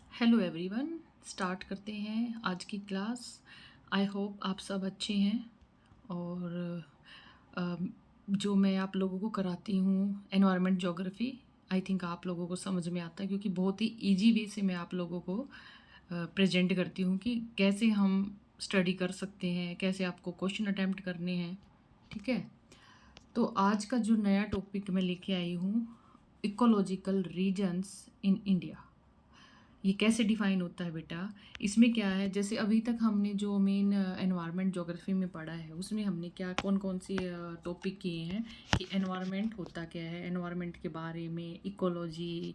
Hello everyone. Start करते हैं आज की क्लास। आई होप आप सब अच्छे हैं। और जो मैं आप लोगों को कराती हूँ एनवायरनमेंट ज्योग्राफी, आई थिंक आप लोगों को समझ में आता है, क्योंकि बहुत ही इजी वे से मैं आप लोगों को प्रेजेंट करती हूँ कि कैसे हम स्टडी कर सकते हैं, कैसे आपको क्वेश्चन अटैम्प्ट करने हैं। ठीक है, तो आज का जो नया टॉपिक मैं लेके आई हूँ, इकोलॉजिकल रीजन्स इन इंडिया। ये कैसे डिफाइन होता है बेटा? इसमें क्या है, जैसे अभी तक हमने जो मेन एनवायरनमेंट ज्योग्राफी में पढ़ा है उसमें हमने क्या कौन कौन सी टॉपिक किए हैं कि एनवायरनमेंट होता क्या है, एनवायरनमेंट के बारे में, इकोलॉजी,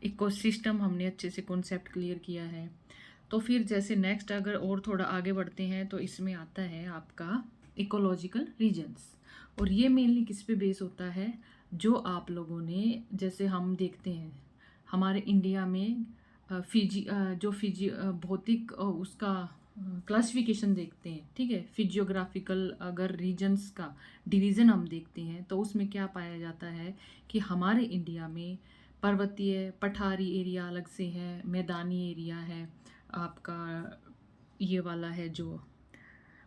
इकोसिस्टम हमने अच्छे से कॉन्सेप्ट क्लियर किया है। तो फिर जैसे नेक्स्ट अगर और थोड़ा आगे बढ़ते हैं तो इसमें आता है आपका इकोलॉजिकल रीजन्स। और ये मेनली किस पे बेस होता है, जो आप लोगों ने, जैसे हम देखते हैं हमारे इंडिया में जो भौतिक उसका क्लासिफिकेशन देखते हैं। ठीक है, फिजियोग्राफिकल अगर रीजन्स का डिवीज़न हम देखते हैं तो उसमें क्या पाया जाता है कि हमारे इंडिया में पर्वतीय पठारी एरिया अलग से है, मैदानी एरिया है, आपका ये वाला है जो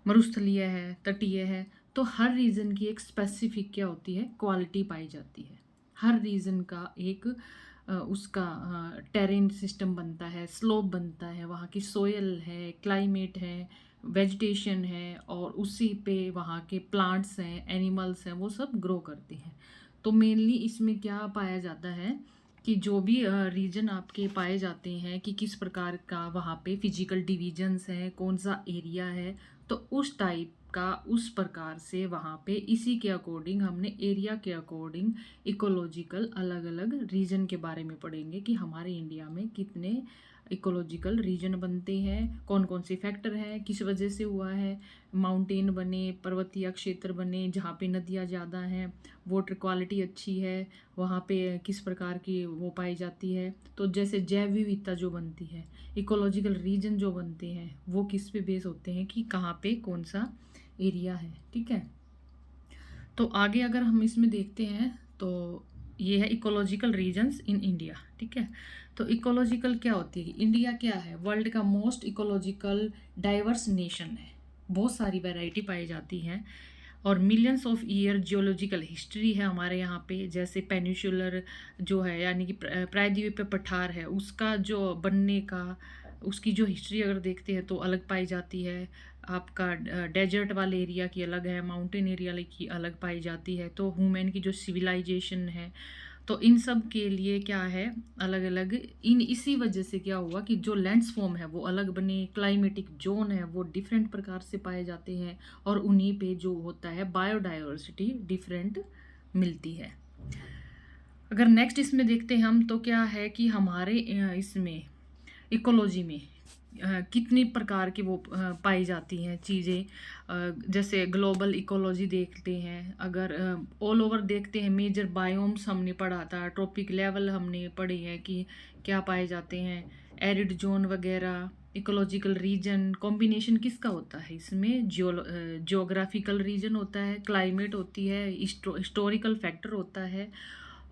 मरुस्थलीय है, तटीय है। तो हर रीजन की एक स्पेसिफिक क्या होती है, क्वालिटी पाई जाती है। हर रीजन का एक उसका टेरेन सिस्टम बनता है, स्लोप बनता है, वहाँ की सोयल है, क्लाइमेट है, वेजिटेशन है, और उसी पे वहाँ के प्लांट्स हैं, एनिमल्स हैं, वो सब ग्रो करते हैं। तो मेनली इसमें क्या पाया जाता है कि जो भी रीजन आपके पाए जाते हैं कि किस प्रकार का वहाँ पे फिजिकल डिवीजन्स हैं, कौन सा एरिया है, तो उस टाइप का उस प्रकार से वहाँ पे इसी के अकॉर्डिंग हमने एरिया के अकॉर्डिंग इकोलॉजिकल अलग अलग रीजन के बारे में पढ़ेंगे कि हमारे इंडिया में कितने इकोलॉजिकल रीजन बनते हैं, कौन कौन से फैक्टर हैं, किस वजह से हुआ है, माउंटेन बने, पर्वतीय क्षेत्र बने जहाँ पे नदियाँ ज़्यादा हैं, वाटर क्वालिटी अच्छी है, वहाँ पे किस प्रकार की वो पाई जाती है। तो जैसे जैव विविधता जो बनती है, इकोलॉजिकल रीजन जो बनते हैं, वो किस पे बेस होते हैं कि कहाँ पे कौन सा एरिया है। ठीक है, तो आगे अगर हम इसमें देखते हैं तो ये है इकोलॉजिकल रीजन्स इन इंडिया। ठीक है, तो इकोलॉजिकल क्या होती है, इंडिया क्या है, वर्ल्ड का मोस्ट इकोलॉजिकल डाइवर्स नेशन है। बहुत सारी वैरायटी पाई जाती हैं और millions of year geological history है हमारे यहाँ पे। जैसे पेनिनसुलर जो है, यानी कि प्रायद्वीपीय पठार है, उसका जो बनने का, उसकी जो हिस्ट्री अगर देखते हैं तो अलग पाई जाती है। आपका डेजर्ट वाले एरिया की अलग है, माउंटेन एरिया की अलग पाई जाती है। तो ह्यूमन की जो सिविलाइजेशन है, तो इन सब के लिए क्या है, अलग अलग, इन इसी वजह से क्या हुआ कि जो लैंड्सफॉर्म है वो अलग बने, क्लाइमेटिक जोन है वो डिफरेंट प्रकार से पाए जाते हैं, और उन्हीं पे जो होता है बायोडाइवर्सिटी डिफरेंट मिलती है। अगर नेक्स्ट इसमें देखते हैं हम तो क्या है कि हमारे इसमें इकोलॉजी में कितनी प्रकार की वो पाई जाती हैं चीज़ें। जैसे ग्लोबल इकोलॉजी देखते हैं, अगर ऑल ओवर देखते हैं, मेजर बायोम्स हमने पढ़ा था, ट्रॉपिक लेवल हमने पढ़े हैं कि क्या पाए जाते हैं, एरिड जोन वगैरह। इकोलॉजिकल रीजन कॉम्बिनेशन किसका होता है, इसमें जियोग्राफिकल रीजन होता है, क्लाइमेट होती है, हिस्टोरिकल फैक्टर होता है,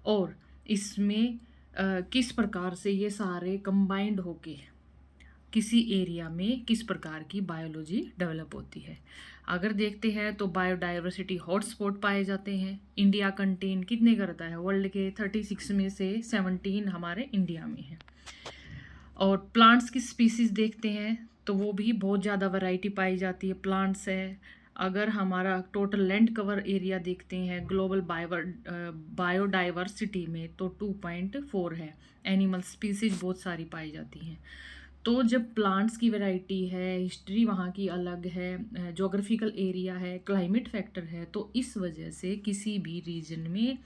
और इसमें किस प्रकार से ये सारे कंबाइंड होके किसी एरिया में किस प्रकार की बायोलॉजी डेवलप होती है। अगर देखते हैं तो बायोडाइवर्सिटी हॉटस्पॉट पाए जाते हैं। इंडिया कंटेन कितने करता है, वर्ल्ड के 36 में से 17 हमारे इंडिया में है। और प्लांट्स की स्पीसीज देखते हैं तो वो भी बहुत ज़्यादा वैरायटी पाई जाती है, प्लांट्स है। अगर हमारा टोटल लैंड कवर एरिया देखते हैं ग्लोबल बायोडाइवर्सिटी में तो 2.4 है। एनिमल स्पीसीज बहुत सारी पाई जाती हैं। तो जब प्लांट्स की वैरायटी है, हिस्ट्री वहाँ की अलग है, जोग्राफिकल एरिया है, क्लाइमेट फैक्टर है, तो इस वजह से किसी भी रीजन में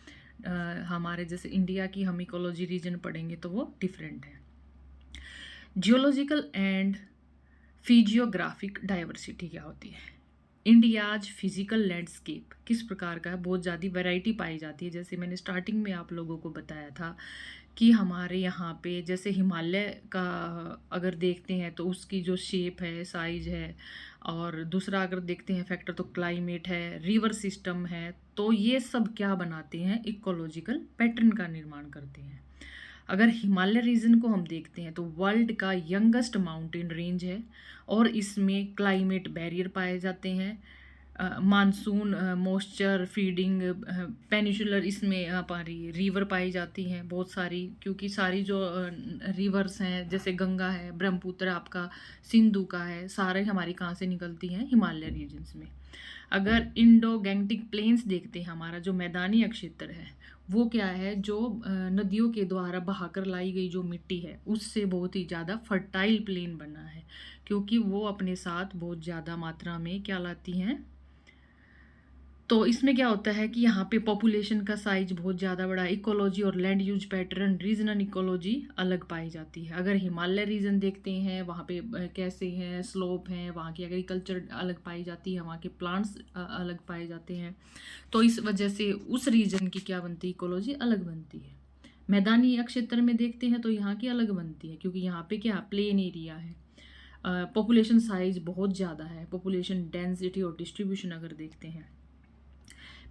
हमारे जैसे इंडिया की हम इकोलॉजी रीजन पढ़ेंगे तो वो डिफरेंट है। जियोलॉजिकल एंड फिजियोग्राफिक डाइवर्सिटी क्या होती है, इंडियाज फिजिकल लैंडस्केप किस प्रकार का है, बहुत ज़्यादा वैरायटी पाई जाती है। जैसे मैंने स्टार्टिंग में आप लोगों को बताया था कि हमारे यहाँ पे जैसे हिमालय का अगर देखते हैं तो उसकी जो शेप है, साइज है, और दूसरा अगर देखते हैं फैक्टर तो क्लाइमेट है, रिवर सिस्टम है, तो ये सब क्या बनाते हैं, इकोलॉजिकल पैटर्न का निर्माण करते हैं। अगर हिमालय रीजन को हम देखते हैं तो वर्ल्ड का यंगेस्ट माउंटेन रेंज है और इसमें क्लाइमेट बैरियर पाए जाते हैं, मानसून मॉइस्चर फीडिंग पेनिनसुलर, इसमें हमारी रिवर पाई जाती हैं बहुत सारी, क्योंकि सारी जो रिवर्स हैं जैसे गंगा है, ब्रह्मपुत्र आपका, सिंधु का है, सारे हमारी कहाँ से निकलती हैं, हिमालय रीजन्स में। अगर इंडो गैंगटिक प्लेन्स देखते हैं, हमारा जो मैदानी क्षेत्र है वो क्या है, जो नदियों के द्वारा बहाकर लाई गई जो मिट्टी है उससे बहुत ही ज़्यादा फर्टाइल प्लेन बना है, क्योंकि वो अपने साथ बहुत ज़्यादा मात्रा में क्या लाती हैं। तो इसमें क्या होता है कि यहाँ पे पॉपुलेशन का साइज बहुत ज़्यादा बड़ा, इकोलॉजी और land use pattern, regional ecology अलग पाई जाती है। अगर हिमालय रीजन देखते हैं वहाँ पे कैसे हैं, स्लोप हैं, वहाँ की एग्रीकल्चर अलग पाई जाती है, वहाँ के प्लांट्स अलग पाए जाते हैं। तो इस वजह से उस रीजन की क्या बनती है, इकोलॉजी अलग बनती है। मैदानी क्षेत्र में देखते हैं तो यहाँ की अलग बनती है, क्योंकि यहाँ पे क्या प्लेन एरिया है, पॉपुलेशन साइज बहुत ज़्यादा है, पॉपुलेशन डेंसिटी और डिस्ट्रीब्यूशन अगर देखते हैं।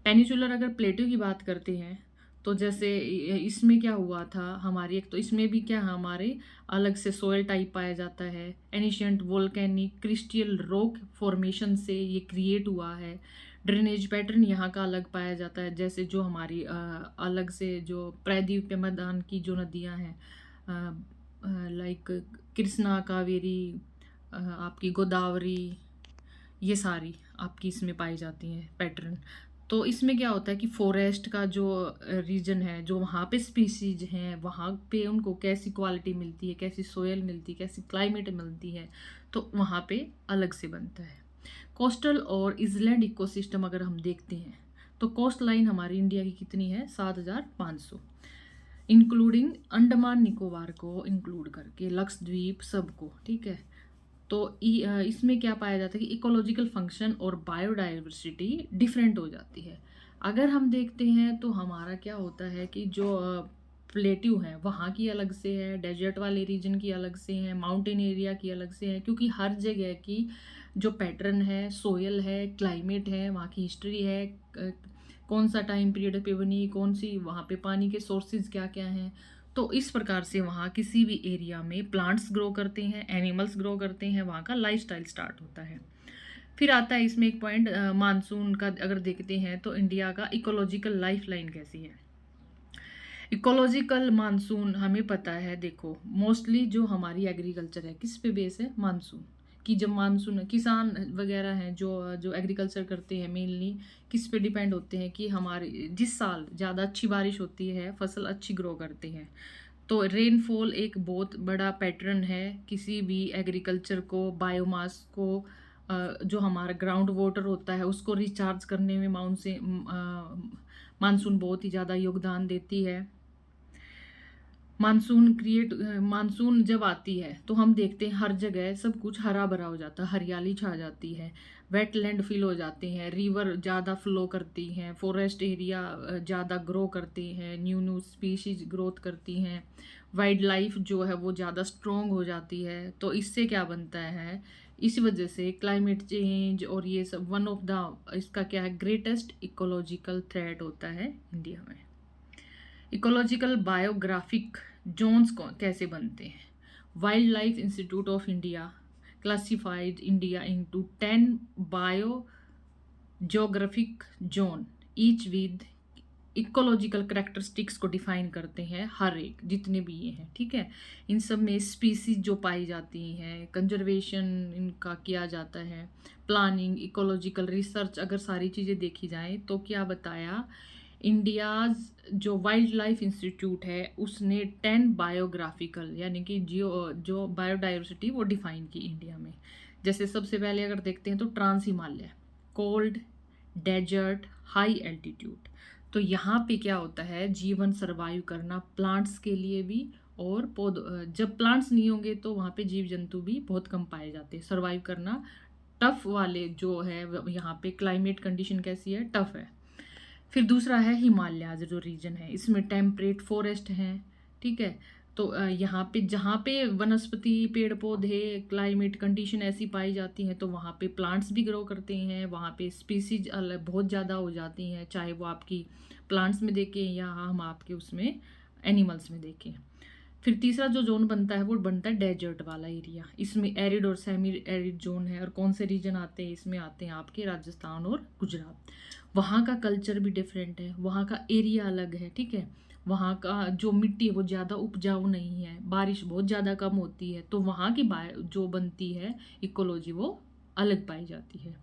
पेनिनसुलर अगर प्लेटो की बात करते हैं तो जैसे इसमें क्या हुआ था हमारी, एक तो इसमें भी क्या हमारे अलग से सोयल टाइप पाया जाता है, ancient volcanic crystal rock formation से ये क्रिएट हुआ है। ड्रेनेज पैटर्न यहाँ का अलग पाया जाता है, जैसे जो हमारी अलग से जो प्रायद्वीपीय मैदान की जो नदियाँ हैं, लाइक कृष्णा, कावेरी, आपकी गोदावरी, ये सारी आपकी इसमें पाई जाती हैं पैटर्न। तो इसमें क्या होता है कि फॉरेस्ट का जो रीजन है, जो वहाँ पे स्पीसीज हैं, वहाँ पे उनको कैसी क्वालिटी मिलती है, कैसी सोयल मिलती है, कैसी क्लाइमेट मिलती है, तो वहाँ पे अलग से बनता है। कोस्टल और इजलैंड इकोसिस्टम अगर हम देखते हैं तो कोस्ट लाइन हमारी इंडिया की कितनी है, 7500, इंक्लूडिंग अंडमान निकोबार को इंक्लूड करके, लक्षद्वीप सबको, ठीक है। तो इसमें क्या पाया जाता है कि इकोलॉजिकल फंक्शन और बायोडाइवर्सिटी डिफरेंट हो जाती है। अगर हम देखते हैं तो हमारा क्या होता है कि जो प्लेट्यू है वहाँ की अलग से है, डेजर्ट वाले रीजन की अलग से है, माउंटेन एरिया की अलग से है, क्योंकि हर जगह की जो पैटर्न है, सोयल है, क्लाइमेट है, वहाँ की हिस्ट्री है, कौन सा टाइम पीरियड पे बनी, कौन सी वहाँ पे पानी के सोर्सेज क्या क्या हैं, तो इस प्रकार से वहाँ किसी भी एरिया में प्लांट्स ग्रो करते हैं, एनिमल्स ग्रो करते हैं, वहाँ का लाइफस्टाइल स्टार्ट होता है। फिर आता है इसमें एक पॉइंट मानसून का, अगर देखते हैं तो इंडिया का इकोलॉजिकल लाइफ लाइन कैसी है। इकोलॉजिकल मानसून हमें पता है, देखो मोस्टली जो हमारी एग्रीकल्चर है किस पे बेस है, मानसून कि जब मानसून, किसान वगैरह हैं जो जो एग्रीकल्चर करते हैं मेनली किस पे डिपेंड होते हैं कि हमारे जिस साल ज़्यादा अच्छी बारिश होती है फसल अच्छी ग्रो करते हैं। तो रेनफॉल एक बहुत बड़ा पैटर्न है किसी भी एग्रीकल्चर को, बायोमास को, जो हमारा ग्राउंड वाटर होता है उसको रिचार्ज करने में मानसून बहुत ही ज़्यादा योगदान देती है। मानसून जब आती है तो हम देखते हैं हर जगह सब कुछ हरा भरा हो जाता है, हरियाली छा जाती है, वेटलैंड फिल हो जाते हैं, रिवर ज़्यादा फ्लो करती हैं, फॉरेस्ट एरिया ज़्यादा ग्रो करते हैं, न्यू न्यू स्पीशीज ग्रोथ करती हैं, वाइल्ड लाइफ जो है वो ज़्यादा स्ट्रॉन्ग हो जाती है। तो इससे क्या बनता है, इस वजह से क्लाइमेट चेंज और ये सब वन ऑफ द इसका क्या है, ग्रेटेस्ट इकोलॉजिकल थ्रेट होता है इंडिया में। इकोलॉजिकल बायोग्राफिक जोन्स कैसे बनते हैं, wild life institute of India classified India into 10 bio geographic zone each with ecological characteristics को डिफाइन करते हैं, हर एक जितने भी ये हैं, ठीक है। इन सब में स्पीसीज जो पाई जाती हैं, कंजर्वेशन इनका किया जाता है, प्लानिंग, इकोलॉजिकल रिसर्च, अगर सारी चीज़ें देखी जाएं तो क्या बताया, इंडियाज़ जो वाइल्ड लाइफ इंस्टीट्यूट है उसने 10 बायोग्राफिकल यानी कि जो बायोडाइवर्सिटी वो डिफाइन की इंडिया में। जैसे सबसे पहले अगर देखते हैं तो trans Himalaya, cold, desert, high altitude. तो यहाँ पे क्या होता है, जीवन सर्वाइव करना प्लांट्स के लिए भी, और पौध जब प्लांट्स नहीं होंगे तो वहाँ पे जीव जंतु भी बहुत कम पाए जाते हैं। सर्वाइव करना टफ वाले जो है यहाँ पे क्लाइमेट कंडीशन कैसी है, टफ है। फिर दूसरा है हिमालयाज जो रीजन है, इसमें टेम्परेट फॉरेस्ट हैं, ठीक है। तो यहाँ पे जहाँ पे वनस्पति, पेड़ पौधे, क्लाइमेट कंडीशन ऐसी पाई जाती हैं तो वहाँ पे प्लांट्स भी ग्रो करते हैं, वहाँ पे स्पीसीज बहुत ज़्यादा हो जाती हैं, चाहे वो आपकी प्लांट्स में देखें या हम आपके उसमें एनिमल्स में देखें। फिर तीसरा जो जोन बनता है वो बनता है डेजर्ट वाला एरिया। इसमें एरिड और सेमी एरिड जोन है। और कौन से रीजन आते हैं इसमें? आते हैं आपके राजस्थान और गुजरात। वहाँ का कल्चर भी डिफरेंट है, वहाँ का एरिया अलग है, ठीक है। वहाँ का जो मिट्टी है वो ज़्यादा उपजाऊ नहीं है, बारिश बहुत ज़्यादा कम होती है, तो वहाँ की जो बनती है इकोलॉजी वो अलग पाई जाती है।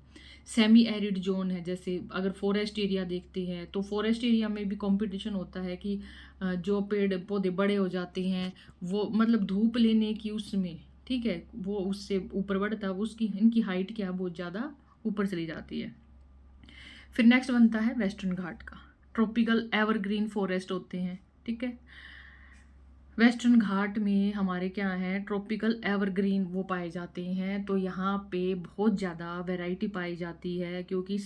सेमी एरिड जोन है, जैसे अगर फॉरेस्ट एरिया देखते हैं तो फॉरेस्ट एरिया में भी कंपटीशन होता है कि जो पेड़ पौधे बड़े हो जाते हैं वो मतलब धूप लेने की उसमें, ठीक है, वो उससे ऊपर बढ़ता है, उसकी इनकी हाइट क्या है बहुत ज़्यादा ऊपर चली जाती है। फिर नेक्स्ट बनता है वेस्टर्न घाट का। ट्रॉपिकल एवरग्रीन फॉरेस्ट होते हैं, ठीक है। वेस्टर्न घाट में हमारे क्या है, ट्रॉपिकल एवरग्रीन वो पाए जाते हैं। तो यहाँ पे बहुत ज़्यादा वैरायटी पाई जाती है, क्योंकि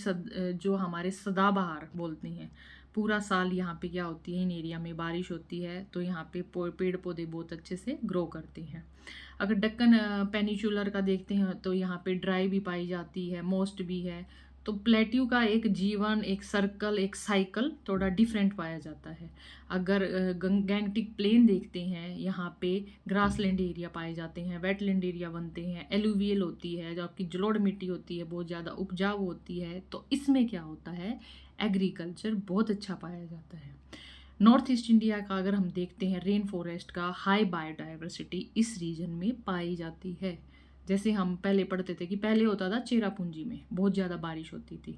जो हमारे सदाबहार बोलते हैं, पूरा साल यहाँ पे क्या होती है, इन एरिया में बारिश होती है, तो यहाँ पे पेड़ पौधे बहुत अच्छे से ग्रो करते हैं। अगर दक्कन पेनिनसुलर का देखते हैं तो यहाँ पे ड्राई भी पाई जाती है, मोस्ट भी है। तो प्लेट्यू का एक जीवन, एक सर्कल, एक साइकिल थोड़ा डिफरेंट पाया जाता है। अगर गैंगटिक प्लेन देखते हैं, यहाँ पे ग्रासलैंड एरिया पाए जाते हैं, वेटलैंड एरिया बनते हैं, एलुवियल होती है, जो आपकी जलोढ़ मिट्टी होती है, बहुत ज़्यादा उपजाऊ होती है। तो इसमें क्या होता है, एग्रीकल्चर बहुत अच्छा पाया जाता है। नॉर्थ ईस्ट इंडिया का अगर हम देखते हैं, रेन फॉरेस्ट का हाई बायोडाइवर्सिटी इस रीजन में पाई जाती है। जैसे हम पहले पढ़ते थे कि पहले होता था चेरापूंजी में बहुत ज़्यादा बारिश होती थी,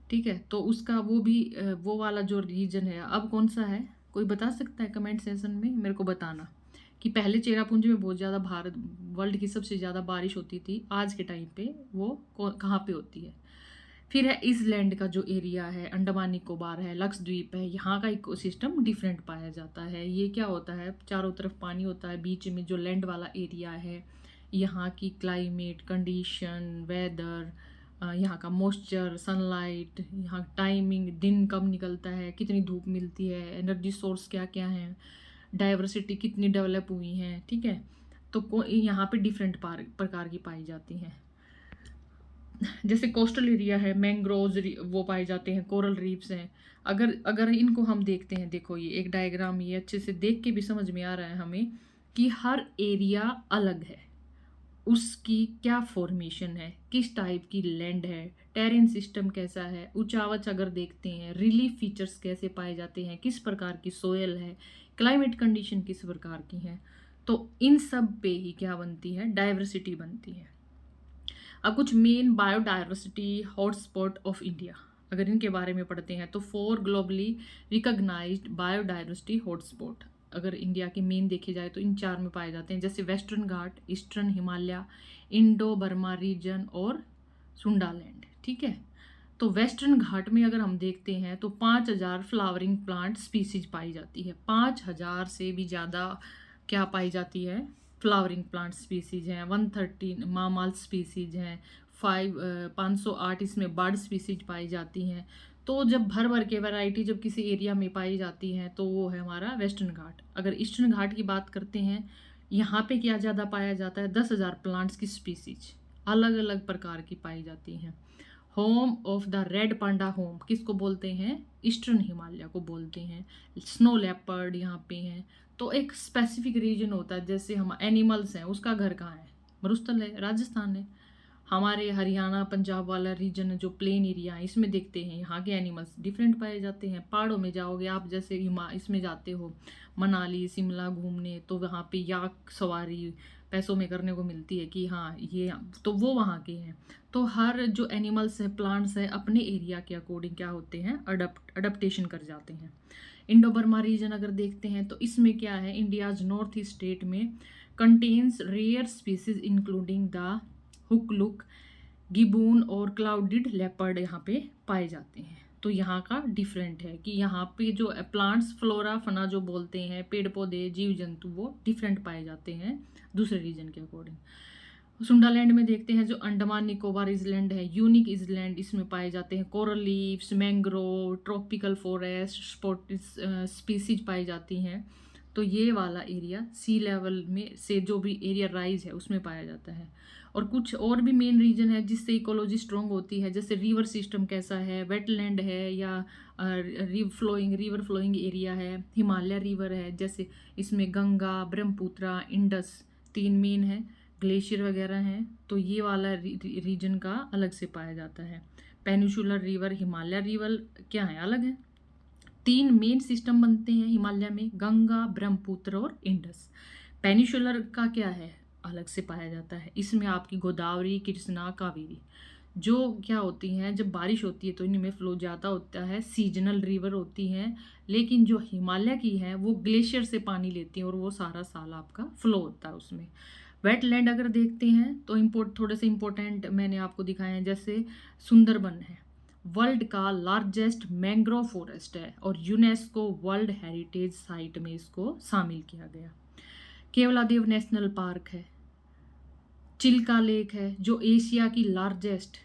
ठीक है। तो उसका वो भी वो वाला जो रीजन है अब कौन सा है, कोई बता सकता है कमेंट सेशन में मेरे को बताना कि पहले चेरापूंजी में बहुत ज़्यादा भारत वर्ल्ड की सबसे ज़्यादा बारिश होती थी, आज के टाइम पे वो कहाँ पे होती है। फिर है ईस्टलैंड का जो एरिया है, अंडमान निकोबार है, लक्षद्वीप है, यहाँ का इकोसिस्टम डिफरेंट पाया जाता है। ये क्या होता है, चारों तरफ पानी होता है, बीच में जो लैंड वाला एरिया है, यहाँ की क्लाइमेट कंडीशन, वेदर, यहाँ का मॉइस्चर, सनलाइट, यहाँ टाइमिंग, दिन कब निकलता है, कितनी धूप मिलती है, एनर्जी सोर्स क्या क्या हैं, डाइवर्सिटी कितनी डेवलप हुई हैं, ठीक है। तो यहाँ पे डिफरेंट प्रकार की पाई जाती हैं। जैसे कोस्टल एरिया है, मैंग्रोव्स वो पाए जाते हैं, कोरल रीफ्स हैं। अगर अगर इनको हम देखते हैं, देखो ये एक डायग्राम, ये अच्छे से देख के भी समझ में आ रहा है हमें कि हर एरिया अलग है, उसकी क्या फॉर्मेशन है, किस टाइप की लैंड है, टेरेन सिस्टम कैसा है, ऊंचावच अगर देखते हैं, रिलीफ फीचर्स कैसे पाए जाते हैं, किस प्रकार की सोयल है, क्लाइमेट कंडीशन किस प्रकार की है। तो इन सब पे ही क्या बनती है, डाइवर्सिटी बनती है। अब कुछ main biodiversity hotspot of India, अगर इनके बारे में पढ़ते हैं तो 4 ग्लोबली रिकॉग्नाइज्ड बायोडाइवर्सिटी हॉटस्पॉट अगर इंडिया के मेन देखे जाए तो इन 4 में पाए जाते हैं, जैसे western Ghat, eastern Himalaya, Indo Burma region और सुंडालैंड, ठीक है। तो वेस्टर्न घाट में अगर हम देखते हैं तो 5000 फ्लावरिंग प्लांट स्पीसीज पाई जाती है। 5000 से भी ज़्यादा क्या पाई जाती है, फ्लावरिंग प्लांट स्पीसीज हैं। 113 मामाल स्पीसीज हैं। 508 इसमें बर्ड स्पीसीज पाई जाती हैं। तो जब भर भर के वैरायटी जब किसी एरिया में पाई जाती हैं तो वो है हमारा वेस्टर्न घाट। अगर ईस्टर्न घाट की बात करते हैं, यहाँ पे क्या ज़्यादा पाया जाता है, 10,000 प्लांट्स की स्पीसीज अलग अलग प्रकार की पाई जाती हैं। Home of the red panda home किसको बोलते हैं, ईस्टर्न हिमालय को बोलते हैं। स्नो लेपर्ड यहाँ पे हैं। तो एक स्पेसिफिक रीजन होता है, जैसे हम एनिमल्स हैं उसका घर कहाँ है, मरुस्थल है, राजस्थान है। हमारे हरियाणा पंजाब वाला रीजन है जो प्लेन एरिया है, इसमें देखते हैं यहाँ के एनिमल्स डिफरेंट पाए जाते हैं। पहाड़ों में जाओगे आप, जैसे इसमें जाते हो मनाली शिमला घूमने, तो वहाँ पे याक सवारी पैसों में करने को मिलती है कि हाँ ये, तो वो वहाँ के हैं। तो हर जो एनिमल्स है, प्लांट्स है, अपने एरिया के अकॉर्डिंग क्या होते हैं, अडप्टेशन कर जाते हैं। इंडो बर्मा रीजन अगर देखते हैं तो इसमें क्या है, इंडियाज नॉर्थ ईस्ट स्टेट में contains rare species including the hoolock, gibbon और क्लाउडेड लेपर्ड यहाँ पे पाए जाते हैं। तो यहाँ का डिफरेंट है कि यहाँ पे जो प्लांट्स, फ्लोरा फना जो बोलते हैं, पेड़ पौधे जीव जंतु, वो डिफरेंट पाए जाते हैं दूसरे रीजन के अकॉर्डिंग। सुंडालैंड में देखते हैं जो अंडमान निकोबार इसलैंड है, यूनिक इसलैंड, इसमें पाए जाते हैं coral reefs, mangrove, tropical forest, species पाई जाती हैं। तो ये वाला एरिया सी लेवल में से जो भी एरिया राइज है उसमें पाया जाता है। और कुछ और भी मेन रीजन है जिससे इकोलॉजी स्ट्रॉन्ग होती है, जैसे रिवर सिस्टम कैसा है, वेटलैंड है, या रिवर फ्लोइंग एरिया है, हिमालय रिवर है, जैसे इसमें गंगा, ब्रह्मपुत्र, इंडस 3 मेन है, ग्लेशियर वगैरह हैं, तो ये वाला रीजन का अलग से पाया जाता है। पेनिनसुलर रिवर, हिमालय रिवर क्या है, अलग है। 3 मेन सिस्टम बनते हैं हिमालय में, गंगा, ब्रह्मपुत्र और इंडस। पेनिनसुलर का क्या है, अलग से पाया जाता है। इसमें आपकी गोदावरी, कृष्णा, कावेरी जो क्या होती हैं, जब बारिश होती है तो इनमें फ्लो ज़्यादा होता है, सीजनल रिवर होती हैं। लेकिन जो हिमालय की है वो ग्लेशियर से पानी लेती हैं और वो सारा साल आपका फ्लो होता है उसमें। वेटलैंड अगर देखते हैं तो थोड़े से इम्पोर्टेंट मैंने आपको दिखाए हैं, जैसे सुंदरबन है, वर्ल्ड का लार्जेस्ट मैंग्रोव फॉरेस्ट है और यूनेस्को वर्ल्ड हेरिटेज साइट में इसको शामिल किया गया। केवलादेव नेशनल पार्क है, चिल्का लेक है जो एशिया की लार्जेस्ट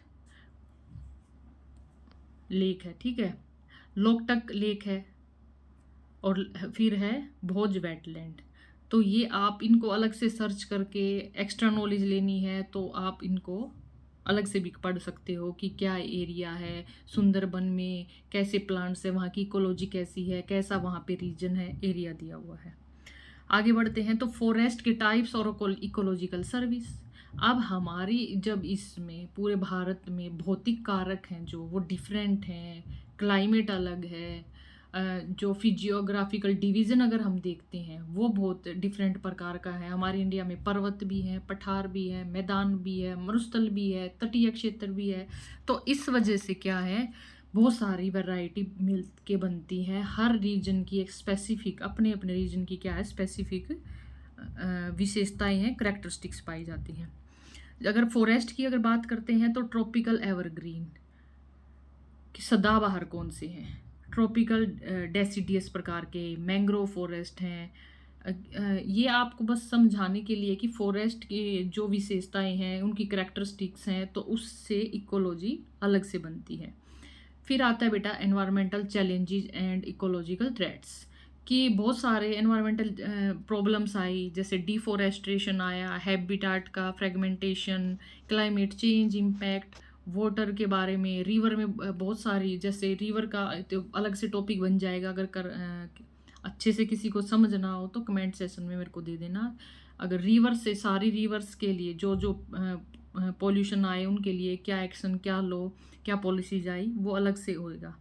लेक है, ठीक है, लोकटक लेक है, और फिर है भोज वेटलैंड। तो ये आप इनको अलग से सर्च करके एक्स्ट्रा नॉलेज लेनी है तो आप इनको अलग से भी पढ़ सकते हो कि क्या एरिया है, सुंदरबन में कैसे प्लांट्स है, वहाँ की इकोलॉजी कैसी है, कैसा वहाँ पे रीजन है, एरिया दिया हुआ है। आगे बढ़ते हैं तो फॉरेस्ट के टाइप्स और इकोलॉजिकल सर्विस। अब हमारी जब इसमें पूरे भारत में भौतिक कारक हैं जो वो डिफरेंट हैं, क्लाइमेट अलग है, जो फिजियोग्राफिकल डिवीज़न अगर हम देखते हैं वो बहुत डिफरेंट प्रकार का है। हमारे इंडिया में पर्वत भी हैं, पठार भी है, मैदान भी है, मरुस्थल भी है, तटीय क्षेत्र भी है। तो इस वजह से क्या है, बहुत सारी वैरायटी मिल के बनती है। हर रीजन की एक स्पेसिफिक, अपने अपने रीजन की क्या है, स्पेसिफिक विशेषताएं हैं, करेक्टरिस्टिक्स पाई जाती हैं। अगर फॉरेस्ट की अगर बात करते हैं तो ट्रॉपिकल एवरग्रीन कि सदाबहार कौन से हैं, ट्रॉपिकल डेसिडियस प्रकार के मैंग्रोव फॉरेस्ट हैं। ये आपको बस समझाने के लिए कि फॉरेस्ट की जो विशेषताएं हैं, उनकी करेक्टरिस्टिक्स हैं, तो उससे इकोलॉजी अलग से बनती है। फिर आता है बेटा environmental challenges and ecological threats, कि बहुत सारे एनवायरमेंटल प्रॉब्लम्स आई, जैसे डिफोरेस्ट्रेशन आया, हैबिटाट का fragmentation, climate change impact, water के बारे में, रिवर में बहुत सारी, जैसे रिवर का तो अलग से टॉपिक बन जाएगा। अगर अच्छे से किसी को समझना हो तो कमेंट सेशन में मेरे को दे देना। अगर रिवर से, सारी रिवर्स के लिए जो जो पॉल्यूशन आए उनके लिए क्या एक्शन, क्या लो, क्या पॉलिसीज आई, वो अलग से होएगा।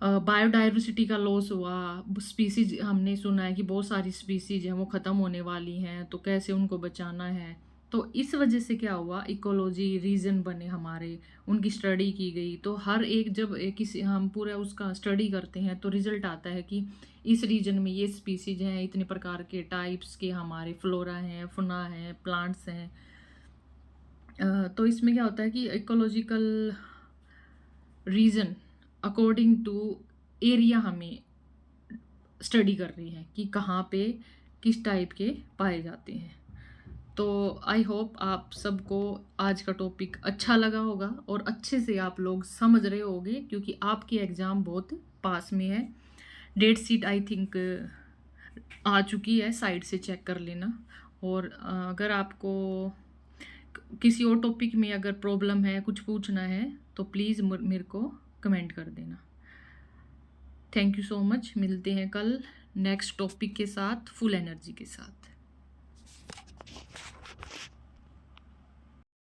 बायोडाइवर्सिटी का लॉस हुआ, स्पीसीज हमने सुना है कि बहुत सारी स्पीसीज हैं वो ख़त्म होने वाली हैं, तो कैसे उनको बचाना है। तो इस वजह से क्या हुआ, इकोलॉजी रीजन बने हमारे, उनकी स्टडी की गई। तो हर एक जब किसी हम पूरा उसका स्टडी करते हैं तो रिजल्ट आता है कि इस रीजन में ये स्पीसीज हैं, इतने प्रकार के टाइप्स के हमारे फ्लोरा हैं, फुना हैं, प्लांट्स हैं। तो इसमें क्या होता है कि ecological region according to area हमें स्टडी कर रही हैं कि कहाँ पे किस टाइप के पाए जाते हैं। तो आई होप आप सबको आज का टॉपिक अच्छा लगा होगा और अच्छे से आप लोग समझ रहे होंगे, क्योंकि आपकी एग्ज़ाम बहुत पास में है। डेट शीट आई थिंक आ चुकी है, साइट से चेक कर लेना। और अगर आपको किसी और टॉपिक में अगर प्रॉब्लम है, कुछ पूछना है, तो प्लीज़ मेरे को कमेंट कर देना। Thank you so much. मिलते हैं कल नेक्स्ट टॉपिक के साथ, फुल एनर्जी के साथ।